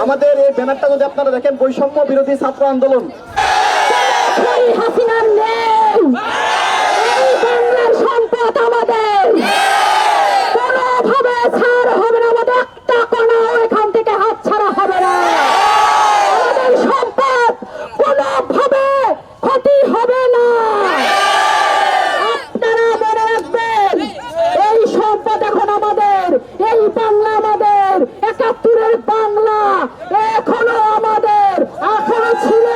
আমাদের এই ব্যানারটা যদি আপনারা দেখেন, বৈষম্য বিরোধী ছাত্র আন্দোলন। হাসিনার নেই, এই বাংলার সম্পদ আমাদের, কোনোভাবে ছাড় হবে না, আমাদের একটা কোনাও এখান থেকে হাত ছাড়া হবে না। আমাদের সম্পদ কোনোভাবে ক্ষতি হবে না। আপনারা মনে রাখবেন, এই সম্পদ এখন আমাদের, এই বাংলা আমাদের, ৭১-এর বাংলা এখনো আমাদের, এখনো ছিল,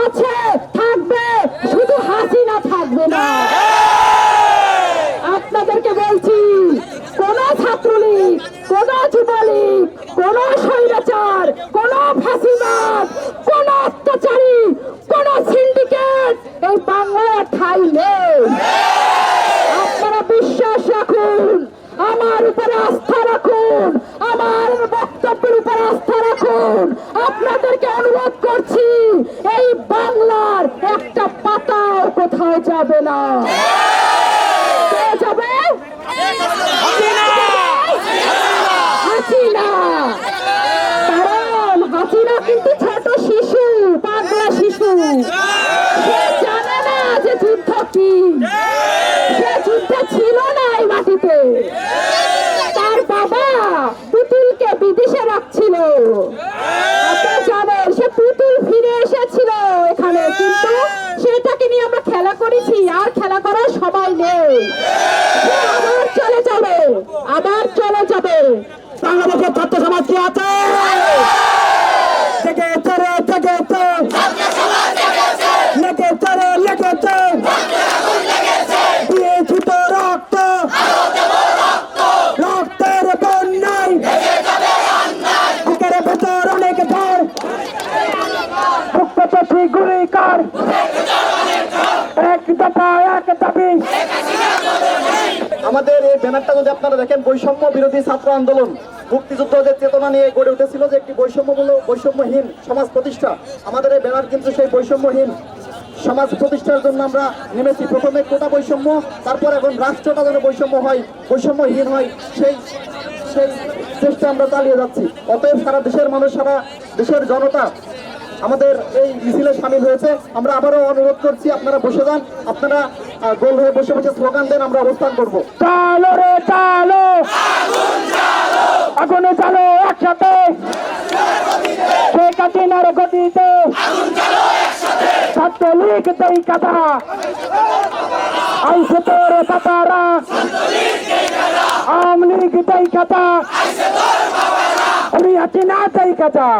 আছে, থাকবে, শুধু হাসিনা থাকবে না। আপনাদেরকে বলছি, কোন ছাত্রলীগ, কোন যুবলীগ, কোন স্বৈরাচার, কোন ফাঁসিবাদ, কোন অত্যাচারী, কোন সিন্ডিকেট এই বাংলায় ঠাঁই নেই। আপনারা বিশ্বাস রাখুন, আমার উপরে আস্থা রাখুন, আমার বক্তব্যের উপর আস্থা রাখুন। আপনাদেরকে অনুরোধ করছি, এই বাংলার একটা পাতাও কোথাও যাবে না। কে যাবে? হাসিনা। কারণ হাসিনা কিন্তু ছোট শিশু, পাগলা শিশু। সে জানে না যে যুদ্ধ কি, সে যুদ্ধে ছিল না এই মাটিতে। তার বাবা পুতুলকে বিদেশে রাখছিল, আপনি জানেন, সে পুতুল ফিরে এসেছিল এখানে, কিন্তু সেটাকে নিয়ে আমরা খেলা করেছি, আর খেলা করার সময় নেই। সে আবার চলে যাবে, আবার চলে যাবে। বাংলাদেশের ছাত্র সমাজ কি আছে? জেগেছে রে, জেগেছে, লেগেছে রে, লেগেছে, দিয়েছি তো রক্ত, রক্তের বন্যায় বুকের ভেতর অনেক ঝড়, রক্তচক্ষু গুলি কর, এক দফা এক দাবি। আমাদের এই ব্যানারটা যদি আপনারা দেখেন, বৈষম্য বিরোধী ছাত্র আন্দোলন। মুক্তিযুদ্ধ যে চেতনা নিয়ে গড়ে উঠেছিল, যে একটি বৈষম্যহীন সমাজ প্রতিষ্ঠা, আমাদের এই ব্যানার কিন্তু সেই বৈষম্যহীন সমাজ প্রতিষ্ঠার জন্য আমরা নেমেছি। প্রথমে কোটা বৈষম্য, তারপর এখন রাষ্ট্রটা যেন বৈষম্যহীন হয়, সেই চেষ্টা আমরা চালিয়ে যাচ্ছি। অতএব সারা দেশের মানুষ, সারা দেশের জনতা আমাদের এই মিছিলে সামিল হয়েছে। আমরা আবারও অনুরোধ করছি, আপনারা বসে যান, আপনারা গোল হয়ে বসে বসে স্লোগান দেন, আমরা অবস্থান করবো। চালো রে চালো, আগুনে চালো একসাথে, শেখ হাসিনার গতিতে, ছাত্রলীগ দেই কাদা, আইসে তোর বাবারা, আওয়ামী লীগ দেই কাদা, হাসিনা দেই কাদা।